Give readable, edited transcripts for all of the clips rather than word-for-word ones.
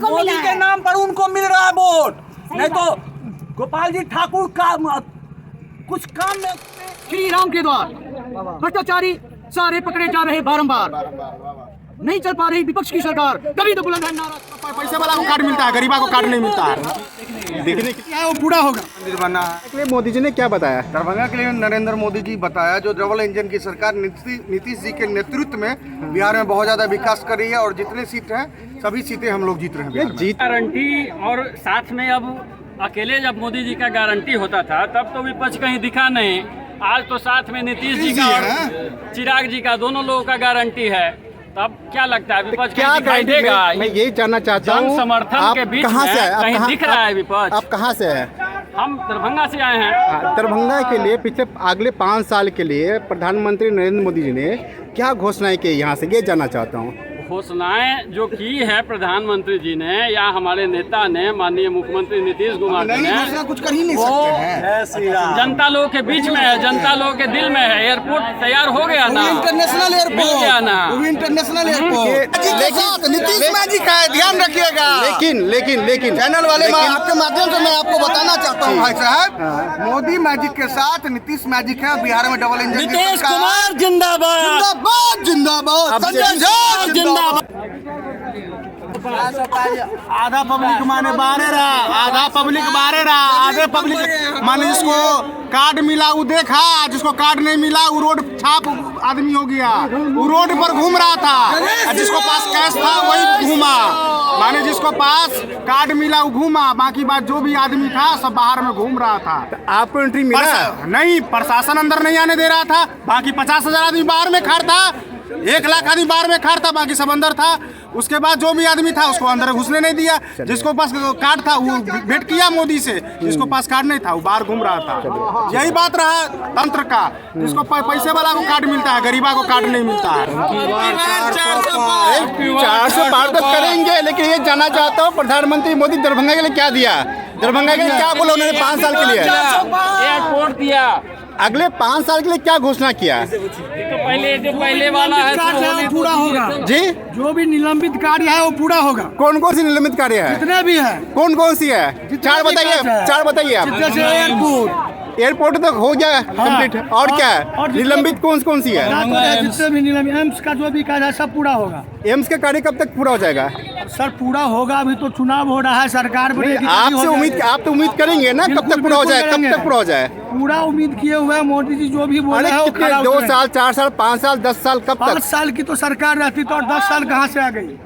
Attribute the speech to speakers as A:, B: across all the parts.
A: मोदी के नाम पर उनको मिल रहा है वोट, नहीं तो गोपाल जी ठाकुर का कुछ काम में।
B: श्री राम के द्वार भ्रष्टाचारी सारे पकड़े जा रहे बारंबार, नहीं चल पा रही विपक्ष की सरकार, तभी तो बुलंद है नारा।
C: पैसे वाला को कार्ड मिलता है, गरीबा को कार्ड नहीं मिलता है। देखने क्या है वो पूरा होगा।
D: मंदिर बना है।
C: मोदी जी ने क्या बताया
D: दरभंगा के लिए? नरेंद्र मोदी जी बताया जो डबल इंजन की सरकार नीतीश जी के नेतृत्व में बिहार में बहुत ज्यादा विकास कर रही है और जितने सीट हैं सभी सीटें हम लोग जीत रहे हैं बिहार में।
C: जीत
E: गारंटी और साथ में अब अकेले जब मोदी जी का गारंटी होता था तब तो विपक्ष कहीं दिखा नहीं, आज तो साथ में नीतीश जी का और चिराग जी का दोनों लोगों का गारंटी है। तब क्या लगता है विपक्ष क्या दिखाई देगा?
C: मैं यही जानना चाहता हूँ,
E: समर्थन के बीच
C: कहाँ से है?
E: कहीं दिख रहा है विपक्ष?
C: आप कहाँ से है?
E: हम दरभंगा से आए हैं।
C: दरभंगा के लिए पिछले अगले 5 साल के लिए प्रधानमंत्री नरेंद्र मोदी जी ने क्या घोषणाएं की यहाँ से, ये जानना चाहता हूँ।
E: घोषणाएं जो की है प्रधानमंत्री जी ने या हमारे नेता ने माननीय मुख्यमंत्री नीतीश कुमार जी ने,
D: कुछ कर ही नहीं सकते हैं।
E: जनता लोगों के बीच में है, जनता लोगों के दिल में है। एयरपोर्ट तैयार हो गया ना,
D: इंटरनेशनल एयरपोर्ट
E: मिल गया ना,
D: इंटरनेशल एयरपोर्ट। नीतीश मैजिक का है, ध्यान रखिएगा।
C: लेकिन
D: चैनल वाले आपके माध्यम से मैं आपको बताना चाहता हूँ भाई साहब, मोदी मैजिक के साथ नीतीश मैजिक है। बिहार में डबल इंजन
A: नीतीश कुमार जिंदाबाद,
D: जिंदाबाद जिंदाबाद, संजय झा जिंदाबाद।
C: आधा पब्लिक माने बारे रहा, आधा पब्लिक बारे रहा, आधे पब्लिक माने जिसको कार्ड मिला वो देखा, जिसको कार्ड नहीं मिला वो रोड छाप आदमी हो गया, वो रोड पर घूम रहा था। जिसको पास कैश था वही घूमा, माने जिसको पास कार्ड मिला वो घूमा, बाकी बात जो भी आदमी था सब बाहर में घूम रहा था। आपको एंट्री मिला नहीं? प्रशासन अंदर नहीं आने दे रहा था। बाकी 50,000 आदमी बाहर में खड़ा था, 1 लाख आदमी बाहर में खड़ा था, बाकी सब अंदर था। उसके बाद जो भी आदमी था उसको अंदर घुसने नहीं दिया। जिसको पास कार्ड था वो भेंट किया मोदी से, जिसको पास कार्ड नहीं था वो बाहर घूम रहा था। यही बात रहा तंत्र का, जिसको पैसे वाला को कार्ड मिलता है, गरीबा को कार्ड नहीं मिलता है। 400 पार तक करेंगे, लेकिन ये जानना चाहता हूँ प्रधानमंत्री मोदी दरभंगा के लिए क्या दिया, दरभंगा के लिए क्या बोला उन्होंने 5 साल के लिए?
E: एयरपोर्ट दिया।
C: अगले 5 साल के लिए क्या घोषणा किया?
E: तो पहले वाला है
B: वो पूरा होगा
C: जी,
B: जो भी निलंबित कार्य है वो पूरा होगा।
C: कौन कौन सी निलंबित कार्य है?
B: जितने भी है,
C: कौन कौन सी है? 4 बताइए आप।
B: जैसे
C: एयरपोर्ट तक हो गया कंप्लीट, और क्या है?
B: और
C: निलंबित कौन सी है?
B: जितने भी निलंबित, एम्स का जो भी कार्य है सब पूरा होगा।
C: एम्स का कार्य कब तक पूरा हो जाएगा?
B: सर पूरा होगा, अभी तो चुनाव हो रहा है, सरकार बनेगी।
C: आपसे उम्मीद, आप तो उम्मीद करेंगे ना कब तक पूरा हो जाए? कब तक पूरा हो जाए?
B: पूरा उम्मीद किए हुए मोदी जी जो भी बोले हैं।
C: कितने? 2 साल, 4 साल, 5 साल, 10 साल, कब तक?
B: 5 साल की तो सरकार रहती तो, और 10 साल कहाँ से आ गई?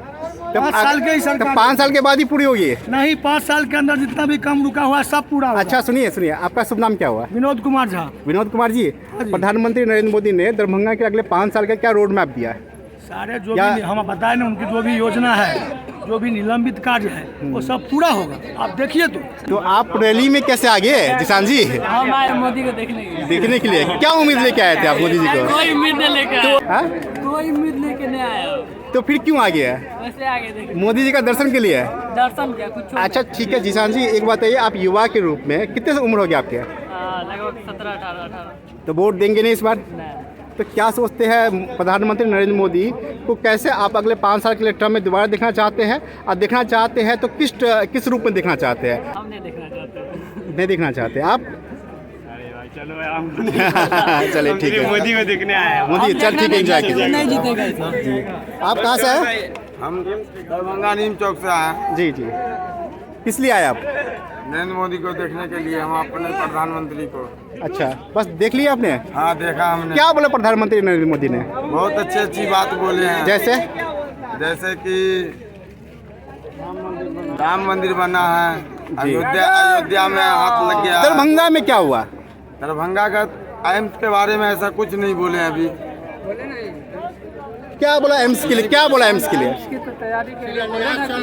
B: 5 साल के ही सरकार।
C: 5 साल के बाद ही पूरी होगी?
B: नहीं, 5 साल के अंदर जितना भी कम रुका हुआ है सब पूरा होगा।
C: अच्छा सुनिए, आपका शुभ नाम क्या हुआ?
B: विनोद कुमार झा।
C: विनोद कुमार जी, प्रधानमंत्री नरेंद्र मोदी ने दरभंगा के अगले 5 साल का क्या रोड मैप दिया है?
B: सारे जो भी हम बताए ना, उनकी जो भी योजना है, जो भी निलंबित कार्य है वो सब पूरा होगा। आप देखिए तो
C: आप रैली में कैसे आ गए जिसान जी?
E: हम आए मोदी को देखने
C: के लिए। क्या उम्मीद लेके आए थे आप मोदी जी को?
E: कोई उम्मीद नहीं लेके कोई उम्मीद लेके नहीं आया।
C: तो फिर क्यों आ गया?
E: वैसे आगे देखिए,
C: मोदी जी का दर्शन के लिए।
E: दर्शन क्या कुछ।
C: अच्छा ठीक है जिसान जी, एक बात है, आप युवा के रूप में कितने से उम्र हो गया आपके?
E: लगभग 17-18।
C: तो वोट देंगे नहीं इस बार? तो क्या सोचते हैं प्रधानमंत्री नरेंद्र मोदी को, कैसे आप अगले 5 साल के लिए टर्म में दोबारा देखना चाहते हैं? और देखना चाहते हैं तो किस रूप में देखना चाहते हैं?
E: हम नहीं देखना चाहते।
C: नहीं देखना चाहते आप?
E: अरे भाई चलो
C: चलिए ठीक है,
E: मोदी को देखने आए।
C: मोदी चल ठीक है, एंजॉय कीजिए।
E: नहीं जीतेगा।
C: आप कहाँ से हैं?
D: हम दरभंगा नीम चौक से आए।
C: जी, किस लिए आए आप?
D: नरेंद्र मोदी को देखने के लिए, हम अपने प्रधानमंत्री को।
C: अच्छा, बस देख लिया आपने?
D: हाँ देखा हमने।
C: क्या बोला प्रधानमंत्री नरेंद्र मोदी ने?
D: बहुत अच्छी बात बोले हैं।
C: जैसे
D: कि राम मंदिर बना है, अयोध्या में हाथ लग गया।
C: दरभंगा में क्या हुआ?
D: दरभंगा का एम्स के बारे में ऐसा कुछ नहीं बोले अभी।
C: क्या बोला एम्स के लिए? क्या बोला एम्स के लिए?
E: तैयारी के लिए बोले ना कि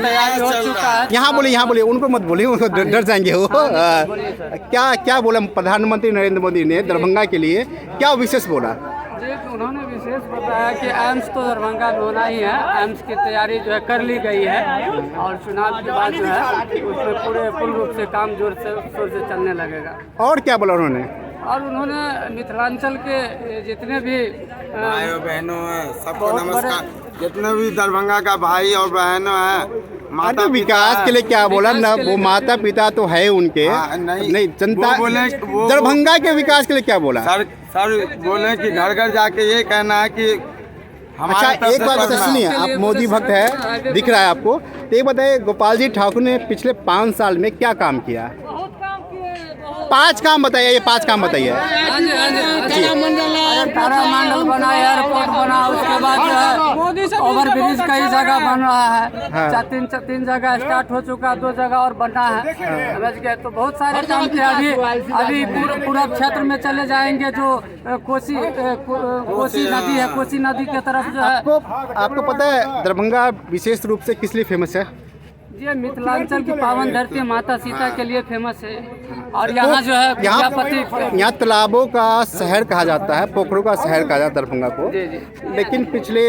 E: तैयारी हो चुका है।
C: यहाँ बोले, उनको मत बोलिए, उनको डर जाएंगे वो। क्या बोला प्रधानमंत्री नरेंद्र मोदी ने दरभंगा के लिए, क्या विशेष बोला?
E: उन्होंने विशेष बताया कि एम्स तो दरभंगा में होना ही है। एम्स की तैयारी जो है कर ली गई है और चुनाव के बाद जो है उसमें पूर्ण रूप से काम जोर शोर से चलने लगेगा।
C: और क्या बोला उन्होंने?
E: और उन्होंने मिथिलांचल के जितने भी
D: भाइयों बहनों सबको नमस्कार।
C: जितने भी दरभंगा का भाई और बहनों है,
F: तो विकास के लिए क्या बोला ना, वो माता पिता तो है उनके, नहीं जनता दरभंगा के विकास के लिए क्या बोला?
C: सर बोले कि घर घर जाके ये कहना है कि
F: अच्छा एक बात बता, सुनिए, आप मोदी भक्त है, दिख रहा है आपको, तो ये बताइए गोपाल जी ठाकुर ने पिछले 5 साल में क्या काम किया? 5 काम बताइए, ये 5 काम बताइए।
B: तारामंडल बना, एयरपोर्ट बना, उसके बाद जो है ओवर ब्रिज कई जगह बन रहा है।
F: हाँ।
B: तीन जगह स्टार्ट हो चुका, 2 जगह और बनना है, समझ गए। तो बहुत सारे काम किए। अभी पूरा क्षेत्र में चले जाएंगे जो कोसी नदी है, कोसी नदी के तरफ जो है।
F: आपको पता है दरभंगा विशेष रूप से किस लिए फेमस है?
B: ये मिथिलांचल की पावन धरती माता सीता के लिए फेमस है। और यहाँ जो है
F: यहाँ तालाबों का शहर कहा जाता है, पोखरों का शहर कहा जाता है दरभंगा को। लेकिन पिछले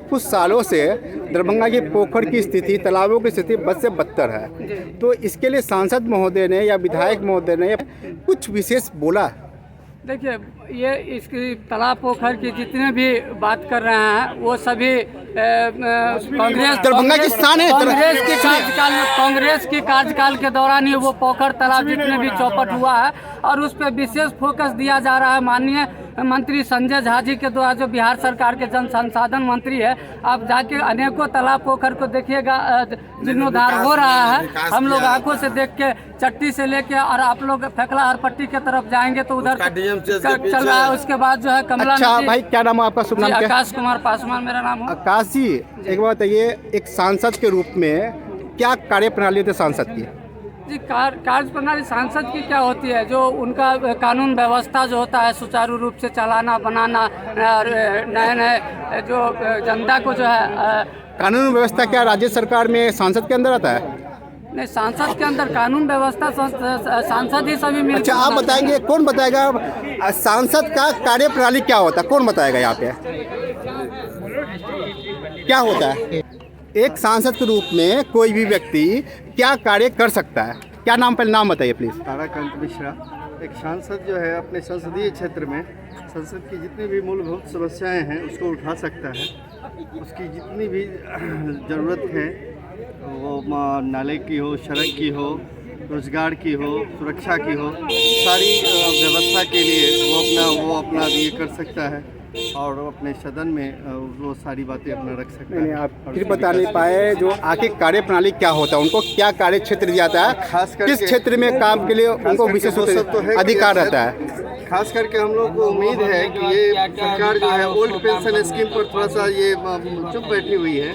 F: कुछ सालों से दरभंगा की पोखर की स्थिति, तालाबों की स्थिति बद से बदतर है। तो इसके लिए सांसद महोदय ने या विधायक महोदय ने कुछ विशेष बोला?
B: देखिए, ये इसकी तालाब पोखर की जितने भी बात कर रहे हैं वो सभी कांग्रेस
F: दरभंगा की शान है।
B: कांग्रेस के कार्यकाल के दौरान ही वो पोखर तालाब जितने भी चौपट हुआ है और उस पर विशेष फोकस दिया जा रहा है। माननीय मंत्री संजय झा जी के द्वारा, जो बिहार सरकार के जन संसाधन मंत्री है, आप जाके अनेकों तालाब पोखर को देखिएगा, जीर्णोद्धार हो रहा है। हम लोग आंखों से देख के, चट्टी से लेके, और आप लोग फेकला हरपट्टी के तरफ जाएंगे तो उधर चल रहा है। उसके बाद जो है कमला।
F: अच्छा भाई, क्या नाम है आपका? शुभ नाम क्या?
B: आकाश कुमार पासवान मेरा नाम है।
F: आकाश जी, एक बात बताइए, एक सांसद के रूप में क्या कार्य प्रणाली होती है सांसद की?
B: जी, कार्य प्रणाली सांसद की क्या होती है? जो उनका कानून व्यवस्था जो होता है सुचारू रूप से चलाना, बनाना, नए जो जनता को जो है
F: कानून व्यवस्था क्या राज्य सरकार में सांसद के अंदर आता है?
B: नहीं, सांसद के अंदर कानून व्यवस्था सांसद ही सभी मिल।
F: अच्छा, आप बताएंगे, कौन बताएगा सांसद का कार्य प्रणाली क्या होता है? कौन बताएगा यहाँ पे क्या होता है? एक सांसद के रूप में कोई भी व्यक्ति क्या कार्य कर सकता है? क्या नाम, पहले नाम बताइए प्लीज।
G: ताराकांत मिश्रा। एक सांसद जो है अपने संसदीय क्षेत्र में संसद की जितनी भी मूलभूत समस्याएं हैं उसको उठा सकता है। उसकी जितनी भी ज़रूरत है, वो नाले की हो, सड़क की हो, रोजगार की हो, सुरक्षा की हो, सारी व्यवस्था के लिए वो अपना ये कर सकता है और अपने सदन में वो सारी बातें अपना रख सकते हैं।
F: आप फिर बता नहीं पाए जो आगे कार्य प्रणाली क्या होता है, उनको क्या कार्य क्षेत्र दिया जाता है,
G: खास करके
F: किस क्षेत्र में काम के लिए उनको विशेष अधिकार रहता है?
G: खास करके हम लोग को उम्मीद है कि ये सरकार जो है ओल्ड पेंशन स्कीम पर थोड़ा सा ये चुप बैठी हुई है।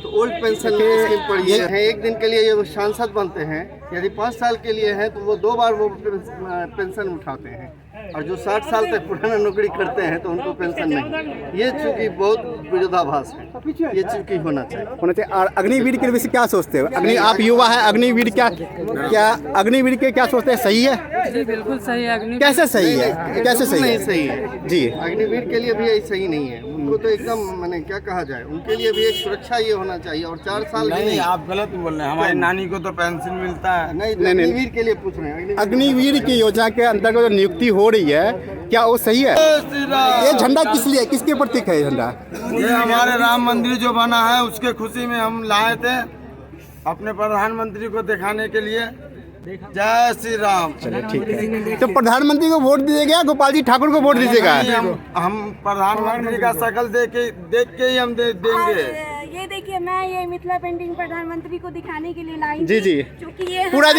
G: तो ओल्ड पेंशन स्कीम पर ये है, एक दिन के लिए ये सांसद बनते हैं, यदि 5 साल के लिए है तो वो 2 बार वो पेंशन उठाते हैं, और जो 60 साल तक पुराना नौकरी करते हैं तो उनको पेंशन नहीं। ये चूँकि बहुत विरोधाभास है, ये चूँकि होना चाहिए।
F: और अग्निवीर के विषय क्या सोचते हो? आप युवा है, अग्निवीर क्या अग्निवीर के क्या सोचते हैं? सही है?
B: जी बिल्कुल सही है। अग्निवीर
F: कैसे सही है? कैसे सही
G: नहीं
F: है?
G: सही है
F: जी,
G: अग्निवीर के लिए भी यही सही नहीं है। उनको तो एकदम मैंने क्या कहा जाए, उनके लिए भी एक सुरक्षा ये होना चाहिए। और 4 साल
C: नहीं, आप गलत बोल रहे हैं। हमारी नानी को तो पेंशन मिलता है।
G: नहीं, अग्निवीर के लिए पूछ रहे हैं।
F: अग्निवीर की योजना के अंतर्गत जो नियुक्ति हो रही है, क्या वो सही है? ये झंडा किस लिए, किसके प्रतीक है ये झंडा?
C: ये हमारे राम मंदिर जो बना है उसके खुशी में हम लाए थे, अपने प्रधानमंत्री को दिखाने के लिए। जय श्री राम।
F: चलिए ठीक है, तो प्रधानमंत्री को वोट दीजिएगा, गोपाल जी ठाकुर को वोट दीजिएगा?
C: हम प्रधानमंत्री का शक्ल देख के ही हम देंगे।
H: ये देखिए, मैं ये मिथिला पेंटिंग प्रधानमंत्री को दिखाने के लिए लाई
F: जी जी,
H: क्योंकि ये
F: पूरा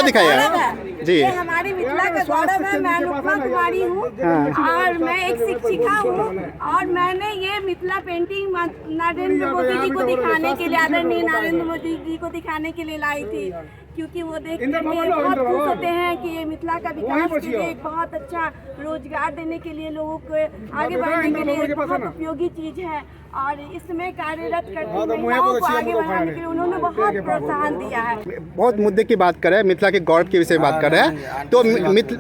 F: दिखाया जी।
H: ये हमारी मिथिला का गौरव है। मैं अनुपमा कुमारी हूँ और मैं एक शिक्षिका हूँ, और मैंने ये मिथिला पेंटिंग नरेंद्र मोदी जी को दिखाने के लिए, आदरणीय नरेंद्र मोदी जी को दिखाने के लिए लाई थी, क्योंकि वो देख करके बहुत खुश होते हैं कि ये मिथिला का विकास के लिए एक बहुत अच्छा रोजगार देने के लिए, लोगों को आगे बढ़ने के लिए एक बहुत उपयोगी चीज़ है। और इसमें कार्यरत करते महिलाओं को आगे बढ़ाने के लिए उन्होंने बहुत प्रोत्साहन दिया है।
F: बहुत मुद्दे की बात कर रहे हैं, मिथिला के गौरव के विषय में बात कर रहे हैं। तो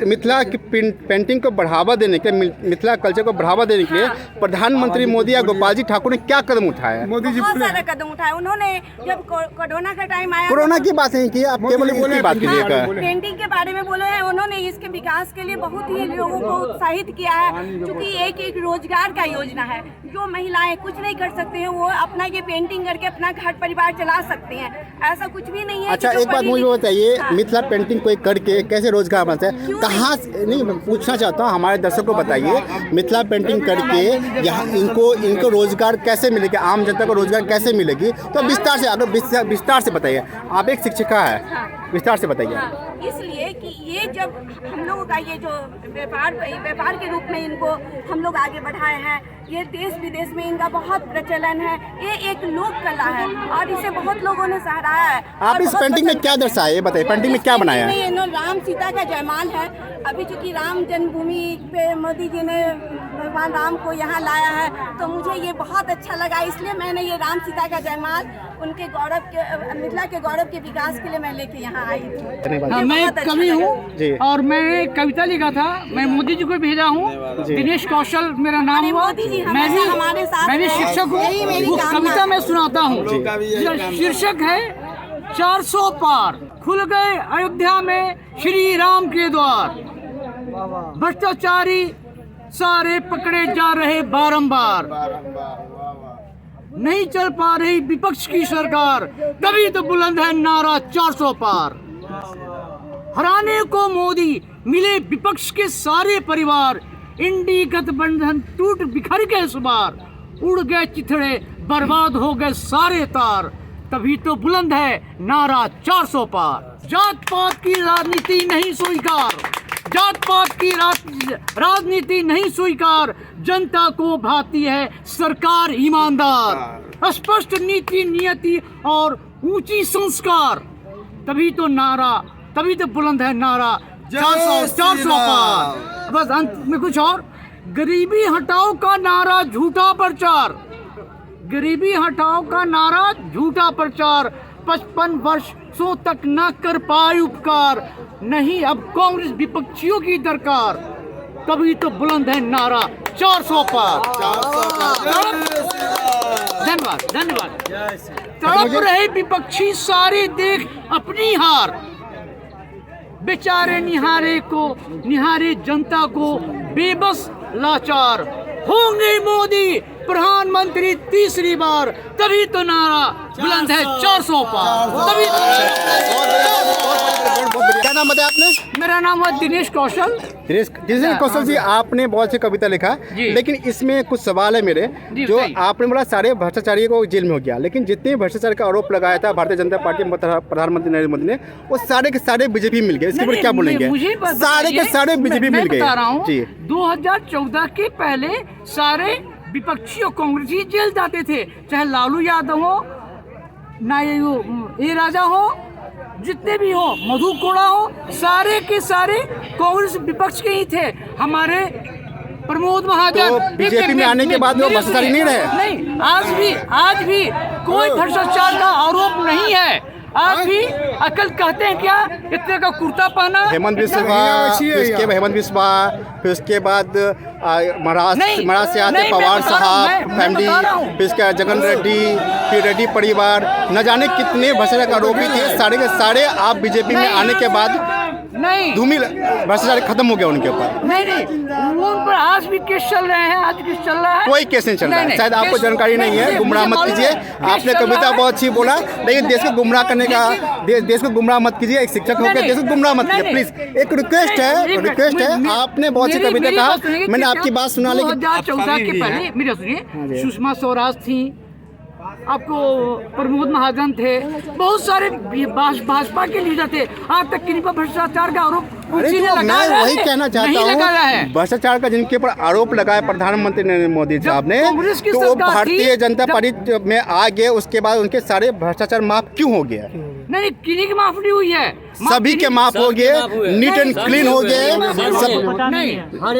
F: मिथिला की पेंटिंग को बढ़ावा देने के लिए, मिथिला कल्चर को बढ़ावा देने के लिए प्रधानमंत्री मोदी या गोपाल जी ठाकुर ने क्या कदम उठाया?
H: मोदी जी बहुत सारे कदम उठाए उन्होंने। जब कोरोना का टाइम आया,
F: कोरोना की बात नहीं की, आप केवल इसकी बात कीजिएगा।
H: पेंटिंग के बारे में बोले हैं उन्होंने। इसके विकास के लिए बहुत ही लोगों को उत्साहित किया है, क्योंकि एक रोजगार का योजना है। जो महिलाएं कुछ नहीं कर सकते हैं वो अपना ये पेंटिंग करके अपना घर परिवार चला सकते हैं। ऐसा कुछ भी नहीं है।
F: अच्छा, एक बात मुझे बताइए, मिथिला पेंटिंग कोई करके कैसे रोजगार बनता है? कहाँ नहीं, मैं पूछना चाहता हूँ, हमारे दर्शकों को बताइए, मिथिला पेंटिंग करके यहाँ इनको रोजगार कैसे मिलेगा, आम जनता को रोजगार कैसे मिलेगी? तो विस्तार से, अगर विस्तार से बताइए। आप एक शिक्षिका है, विस्तार से बताइए।
H: इसलिए कि ये जब हम लोगों का ये जो व्यापार के रूप में इनको हम लोग आगे बढ़ाए हैं, ये देश विदेश में इनका बहुत प्रचलन है। ये एक लोक कला है और इसे बहुत लोगों ने सराहा है।
F: आप इस पेंटिंग में क्या दर्शाए, ये बताइए, पेंटिंग में क्या बनाया है?
H: राम सीता का जयमाल है। अभी चूंकि राम जन्मभूमि पे मोदी जी ने भगवान राम को यहाँ लाया है, तो मुझे ये बहुत अच्छा लगा, इसलिए मैंने ये राम सीता का जयमाल उनके गौरव के, मिथिला के गौरव के विकास के लिए मैं लेके यहाँ आई थी।
B: मैं एक कवि हूँ और मैं एक कविता लिखा था, मैं मोदी जी को भेजा हूँ। दिनेश कौशल मेरा नाम हुआ। मैं भी शिक्षक हूँ। वो कविता मैं सुनाता हूँ। शीर्षक है 400 पार। खुल गए अयोध्या में श्री राम के द्वार, भ्रष्टाचारी सारे पकड़े जा रहे बारंबार, नहीं चल पा रही विपक्ष की सरकार, तभी तो बुलंद है नारा 400 पार। हराने को मोदी मिले विपक्ष के सारे परिवार, इंडी गठबंधन टूट बिखर गए इस बार, उड़ गए चिथड़े बर्बाद हो गए सारे तार, तभी तो बुलंद है नारा 400 पार। जात पात की राजनीति नहीं स्वीकार, जात पात की राजनीति नहीं स्वीकार, जनता को भाती है सरकार ईमानदार, स्पष्ट नीति नियति और ऊंची संस्कार, तभी तो बुलंद है नारा 400 पार। बस अंत में कुछ और, गरीबी हटाओ का नारा झूठा प्रचार, गरीबी हटाओ का नारा झूठा प्रचार, 55 वर्षों तक न कर पाए उपकार, नहीं अब कांग्रेस विपक्षियों की दरकार, तभी तो बुलंद है नारा 400 पार। धन्यवाद। तड़प रहे विपक्षी सारे देख अपनी हार, बेचारे निहारे जनता को बेबस लाचार, होंगे मोदी प्रधानमंत्री तीसरी बार, तभी तो नारा बुलंद है 400 पार। तभी
F: क्या नाम बताया आपने?
B: मेरा नाम है दिनेश कौशल।
F: दिनेश कौशल जी, आपने बहुत अच्छी कविता लिखा, लेकिन इसमें कुछ सवाल है मेरे। जो आपने बोला सारे भ्रष्टाचारियों को जेल में हो गया, लेकिन जितने भ्रष्टाचार का आरोप लगाया था भारतीय जनता पार्टी प्रधानमंत्री नरेंद्र मोदी ने, वो सारे के सारे बीजेपी मिल गए। इसके ऊपर क्या बोलेंगे? सारे के सारे बीजेपी मिल गए।
B: बता रहा हूँ, 2014 के पहले सारे विपक्षी और कांग्रेसी जेल जाते थे, चाहे लालू यादव हो, ना ये राजा हो, जितने भी हो, मधु कोड़ा हो, सारे के सारे कांग्रेस विपक्ष के ही थे। हमारे प्रमोद महाजन
F: तो बीजेपी में आने के बाद वो भ्रष्टाचारी नहीं रहे?
B: नहीं, आज भी कोई भ्रष्टाचार का आरोप नहीं है। आज भी अकल कहते हैं क्या, इतने का कुर्ता पहना,
F: हेमंत बिस्वा, फिर उसके बाद महाराष्ट्र से आते पवार साहब फैमिली, फिर उसके जगन रेड्डी, फिर रेड्डी परिवार, न जाने कितने भ्रष्टाचार आरोपी थे। सारे के सारे आप बीजेपी में आने के बाद
B: नहीं,
F: धूमिल भ्रष्टाचार खत्म हो गया उनके ऊपर?
B: नहीं, वो उन पर आज भी केस चल रहे हैं। आज केस चल रहा है,
F: कोई केस नहीं चल रहा है। शायद आपको जानकारी नहीं है, गुमराह मत कीजिए। आपने कविता बहुत अच्छी बोला, लेकिन देश को गुमराह करने का, देश को गुमराह मत कीजिए। एक शिक्षक होकर देश को गुमराह मत कीजिए प्लीज। एक रिक्वेस्ट है, आपने बहुत अच्छी कविता कहा, मैंने आपकी बात सुना, लेकिन
B: 2014 के पहले मेरे सुनिए, सुषमा स्वराज थी, आपको प्रमोद महाजन थे, बहुत सारे भाजपा के लीडर थे। आज तक किन्हीं पर भ्रष्टाचार का आरोप
F: वही कहना चाहता हूँ, भ्रष्टाचार का जिनके ऊपर आरोप लगाया प्रधानमंत्री नरेंद्र मोदी साहब ने, तो वो भारतीय जनता पार्टी में आ गए, उसके बाद उनके सारे भ्रष्टाचार माफ क्यों हो गया?
B: नहीं, किन्हीं की माफ नहीं हुई है,
F: सभी के माफ हो गए, नीट एंड क्लीन हो गए सब।
B: हर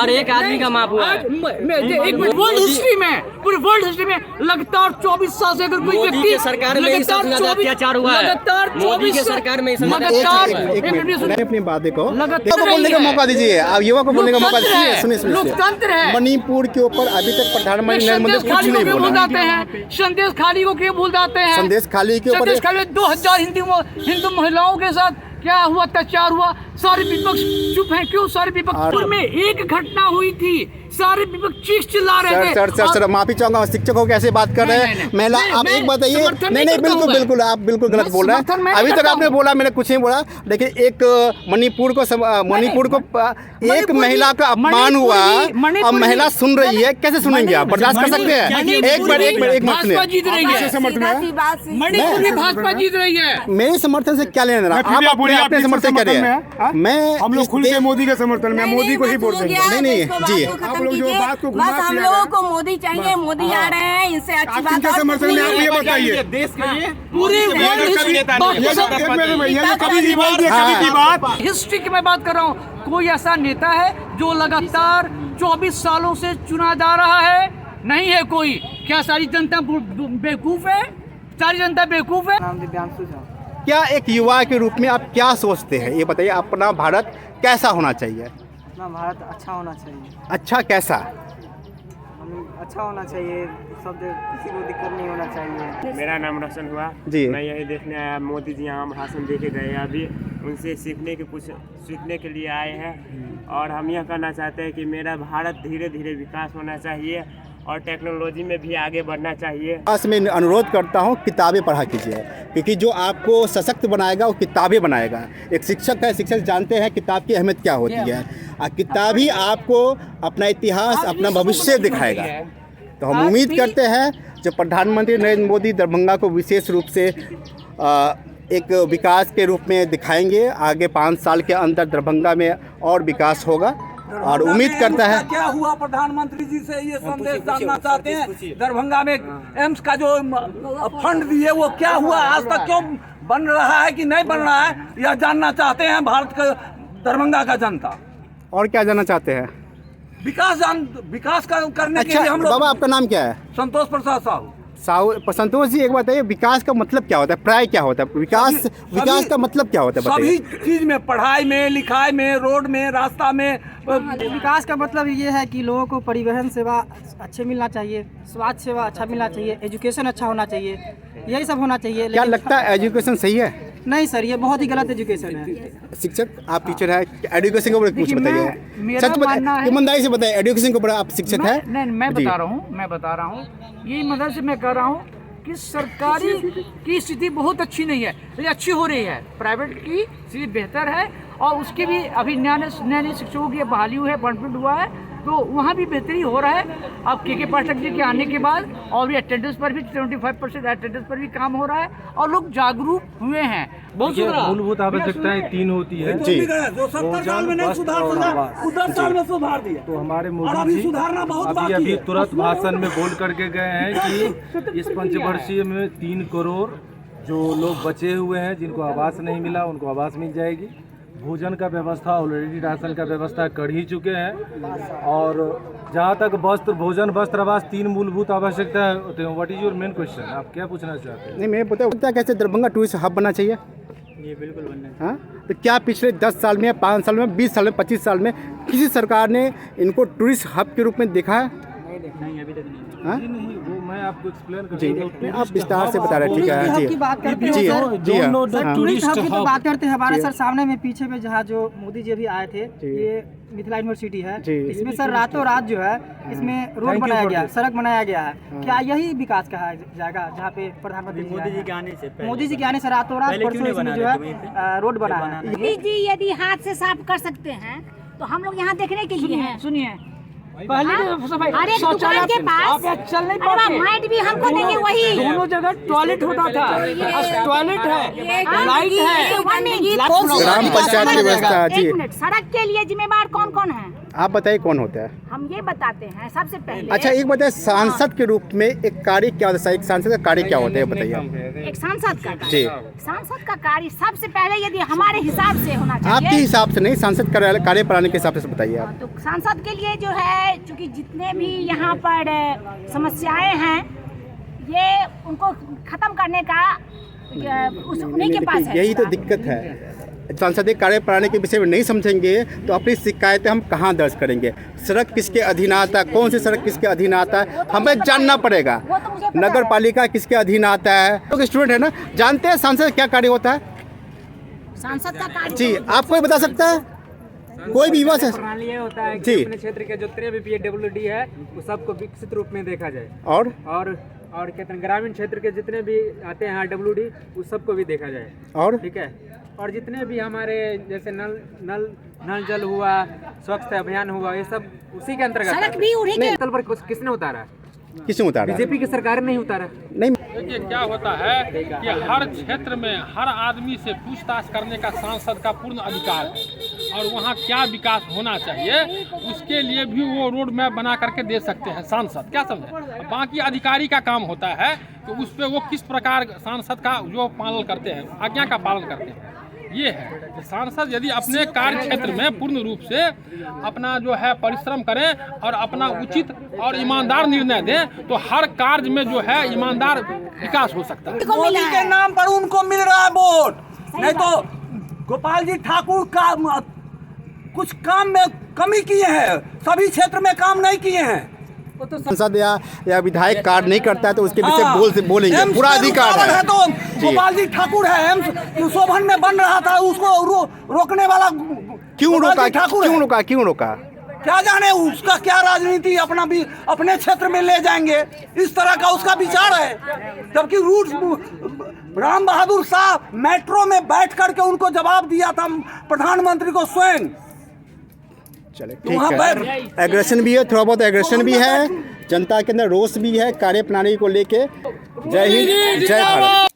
B: एक आदमी का माफ हुआ है।
I: वर्ल्ड हिस्ट्री में, पूरे वर्ल्ड हिस्ट्री में लगातार 24 साल से अगर कोई व्यक्ति
B: सरकार में अत्याचार हुआ है,
I: लगातार 24
B: सरकार में
F: अपनी बात देखो, बोलने का मौका दीजिए, आप युवा को बोलने का मौका दीजिए। सुनिए
I: लोकतंत्र है।
F: मणिपुर के ऊपर अभी तक प्रधानमंत्री नरेंद्र मोदी कुछ नहीं बोला।
I: संदेश खाली को क्यों भूल जाते हैं?
F: संदेश खाली के ऊपर
I: 2000 हिंदू महिलाओं के साथ क्या हुआ, अत्याचार हुआ, सारे विपक्ष चुप हैं। क्यों सारे विपक्ष? में एक घटना हुई थी, सारे विपक्ष चीख चिल्ला रहे थे।
F: सर माफी चाहूंगा, शिक्षकों कैसे बात कर रहे हैं? महिला, आप एक बताइए। नहीं बिल्कुल आप बिल्कुल गलत बोल रहे हैं। अभी तक आपने बोला, मैंने कुछ नहीं बोला। देखिए, एक मणिपुर को एक महिला का अपमान हुआ, अब महिला सुन रही है, कैसे सुनेंगे आप? बर्दाश्त कर सकते हैं? एक मिनट
I: भाजपा जीत रही है, मणिपुर में भाजपा जीत रही है।
F: मेरे समर्थन से क्या लेना? आप अपने समर्थन क्या रहे हैं? मैं
C: हम लोग खुल के मोदी के समर्थन में, मोदी को ही वोट देंगे।
F: नहीं जी,
C: आप लोग जो बात को
H: बस हम लोगों को मोदी चाहिए, मोदी आ रहे हैं, इनसे अच्छी बात
C: किनके समर्थन में? आप ये बताइए।
E: देश के लिए
I: पूरी हिस्ट्री की मैं बात कर रहा हूँ। कोई ऐसा नेता है जो लगातार 24 सालों से चुना जा रहा है? नहीं है कोई। क्या सारी जनता बेवकूफ है? सारी जनता बेवकूफ है?
F: क्या एक युवा के रूप में आप क्या सोचते हैं, ये बताइए? अपना भारत कैसा होना चाहिए?
J: अपना भारत अच्छा होना चाहिए।
F: अच्छा कैसा?
J: अच्छा होना चाहिए, सब किसी को दिक्कत नहीं होना चाहिए।
K: मेरा नाम रोशन हुआ
F: जी।
K: मैं यही देखने आया, मोदी जी यहाँ भाषण देके गए, अभी उनसे सीखने के लिए आए हैं। और हम यह कहना चाहते हैं कि मेरा भारत धीरे धीरे विकास होना चाहिए और टेक्नोलॉजी में भी आगे बढ़ना चाहिए।
F: बस मैं अनुरोध करता हूँ, किताबें पढ़ा कीजिए, क्योंकि जो आपको सशक्त बनाएगा वो किताबें बनाएगा। एक शिक्षक है, शिक्षक जानते हैं किताब की अहमियत क्या होती है, और किताब ही आपको अपना इतिहास, अपना भविष्य दिखाएगा। तो हम उम्मीद करते हैं जो प्रधानमंत्री नरेंद्र मोदी दरभंगा को विशेष रूप से एक विकास के रूप में दिखाएंगे। आगे 5 साल के अंदर दरभंगा में और विकास होगा, और उम्मीद करता है।
A: क्या हुआ प्रधानमंत्री जी से ये संदेश जानना चाहते हैं? दरभंगा में एम्स का जो फंड दिए वो क्या हुआ? आज तक क्यों बन रहा है कि नहीं बन रहा है, यह जानना चाहते हैं भारत का, दरभंगा का जनता।
F: और क्या जानना चाहते हैं?
A: विकास करने के लिए हम लोग।
F: बाबा, आपका नाम क्या है?
A: संतोष प्रसाद साहू।
F: संतोष जी, एक बात है, विकास का मतलब क्या होता है? प्राय क्या होता है? विकास का मतलब क्या होता है?
A: सभी चीज में, पढ़ाई में, लिखाई में, रोड में, रास्ता में।
J: विकास का मतलब ये है कि लोगों को परिवहन सेवा अच्छे मिलना चाहिए, स्वास्थ्य सेवा अच्छा मिलना चाहिए, एजुकेशन अच्छा होना चाहिए, यही सब होना चाहिए।
F: क्या लगता है एजुकेशन सही है?
J: नहीं सर, ये बहुत ही गलत एजुकेशन है।
F: शिक्षक, आप टीचर है, एजुकेशन के ऊपर कुछ बताइए। सच बताइए, ईमानदारी से बताइए, एजुकेशन के ऊपर आप शिक्षक है?
I: मैं बता रहा हूँ ये मदद से मैं कह रहा हूँ कि सरकारी की स्थिति बहुत अच्छी नहीं है, लेकिन अच्छी हो रही है। प्राइवेट की स्थिति बेहतर है, और उसकी भी अभी नए शिक्षकों की बहाली हुई है, अपॉइंटमेंट हुआ है, तो वहाँ भी बेहतरी हो रहा है। अब के पाठक जी के आने के बाद और भी अटेंडेंस पर भी 75% अटेंडेंस पर भी काम हो रहा है, और लोग जागरूक हुए हैं। बहुत
L: मूलभूत आवश्यकताएं 3 होती है
A: जी। जो 70 साल में नहीं सुधार 10 साल में सुधार दिया।
L: तो हमारे मोदी जी
A: सुधारना बहुत बाकी है।
L: अभी तुरंत भाषण में बोल करके गए हैं कि इस पंचवर्षीय में 3 करोड़ जो लोग बचे हुए हैं, जिनको आवास नहीं मिला, उनको आवास मिल जाएगी। भोजन का व्यवस्था ऑलरेडी राशन का व्यवस्था कर ही चुके हैं। और जहाँ तक वस्त्र, भोजन, वस्त्र, आवास 3 मूलभूत आवश्यकताएं होते हैं। What is your main question? आप क्या पूछना चाहते हैं?
F: नहीं, मैं पता कैसे दरभंगा टूरिस्ट हब बनना चाहिए?
J: ये बिल्कुल बनना है।
F: हाँ, तो क्या पिछले 10 साल में, 5 साल में, 20 साल में, 25 साल में किसी सरकार ने इनको टूरिस्ट हब के रूप में देखा है?
J: नहीं, अभी तक नहीं।
F: हाँ?
L: नहीं, वो मैं आपको एक्सप्लेन कर
F: जी, आप विस्तार से बता रहे हैं। ठीक है जी,
J: बात करते हैं
F: जी
J: सर,
L: टूरिस्ट
J: हब की तो बात करते हैं। हमारे सर सामने में पीछे में जहाँ जो मोदी जी अभी आए थे, ये मिथिला यूनिवर्सिटी है, इसमें सर रातों रात जो है इसमें रोड बनाया गया, सड़क बनाया गया है। क्या यही विकास कहा जाएगा जहाँ पे प्रधानमंत्री मोदी जी के आने से रातों रात परसों इसमें जो है रोड बना है?
H: मोदी जी यदि हाथ से साफ कर सकते हैं तो हम लोग यहाँ देखने के लिए हैं।
I: सुनिए, पहले
H: हर एक दुकान के पास
I: चल नहीं पाते,
H: माइट भी हमको देंगे वही।
I: दोनों जगह टॉयलेट होता था, टॉयलेट है, लाइट है,
F: ग्राम पंचायत की व्यवस्था। जी,
H: एक मिनट, सड़क के लिए जिम्मेदार कौन कौन है?
F: आप बताइए कौन होता है?
H: हम ये बताते हैं सबसे पहले।
F: अच्छा एक बताइए, सांसद के रूप में एक कार्य क्या होता है? एक सांसद का कार्य क्या होता है बताइए?
H: एक सांसद का
F: जी,
H: सांसद का कार्य सबसे पहले यदि हमारे हिसाब से होना चाहिए।
F: आपके हिसाब से नहीं, सांसद कार्य प्रणाली के हिसाब से बताइए आप।
H: तो सांसद के लिए जो है, चूँकि जितने भी यहाँ पर समस्याएं हैं ये उनको खत्म करने का उन्हीं के पास है।
F: यही तो दिक्कत है, सांसदीय कार्य प्रणाली के विषय में नहीं समझेंगे तो अपनी शिकायतें हम कहाँ दर्ज करेंगे? सड़क किसके अधीन आता है, कौन सी सड़क किसके अधीन आता है, हमें जानना पड़ेगा। नगर पालिका किसके अधीन आता है? तो स्टूडेंट है ना, जानते हैं सांसद क्या कार्य होता है?
H: सांसद का कार्य
F: जी, आपको ही बता सकता है कोई भी युवा से?
B: प्रणाली ये होता है
F: जी।
B: कि अपने क्षेत्र के जितने भी PWD है वो सबको विकसित रूप में देखा जाए, और कहते हैं ग्रामीण क्षेत्र के जितने भी आते हैं RWD उस सबको भी देखा जाए,
F: और
B: ठीक है। और जितने भी हमारे जैसे नल जल हुआ, स्वच्छ अभियान हुआ, ये सब उसी के अंतर्गत।
H: सड़क भी उन्हीं के
B: तल पर किसने उतारा?
F: किसने उतारा?
B: बीजेपी की सरकार नहीं उतारा।
F: नहीं,
E: देखिए क्या होता है कि हर क्षेत्र में हर आदमी से पूछताछ करने का सांसद का पूर्ण अधिकार है, और वहाँ क्या विकास होना चाहिए उसके लिए भी वो रोड मैप बना करके दे सकते हैं सांसद, क्या समझे। बाकी अधिकारी का काम होता है कि उस पर वो किस प्रकार सांसद का जो पालन करते हैं, आज्ञा का पालन करते हैं। ये है कि सांसद यदि अपने कार्य क्षेत्र में पूर्ण रूप से अपना जो है परिश्रम करें और अपना उचित और ईमानदार निर्णय दें तो हर कार्य में जो है ईमानदार विकास हो सकता है।
A: मोदी के नाम पर उनको मिल रहा है वोट, नहीं तो गोपाल जी ठाकुर का कुछ काम में कमी किए हैं, सभी क्षेत्र में काम नहीं किए हैं।
F: सांसद या विधायक कार्य नहीं करता है तो उसके पीछे बोलेंगे, पूरा अधिकार है।
A: तो गोपाल जी ठाकुर है, एम्स शोभन में बन रहा था, उसको रोकने वाला
F: क्यों रोका?
A: क्या जाने उसका क्या राजनीति, अपना भी अपने क्षेत्र में ले जाएंगे, इस तरह का उसका विचार है। जबकि रूट राम बहादुर शाह मेट्रो में बैठ करके उनको जवाब दिया था प्रधानमंत्री को स्वयं।
F: चले ठीक है, एग्रेशन भी है, थोड़ा बहुत एग्रेशन भी है, जनता के अंदर रोष भी है कार्य प्रणाली को लेके। जय हिंद, जय भारत।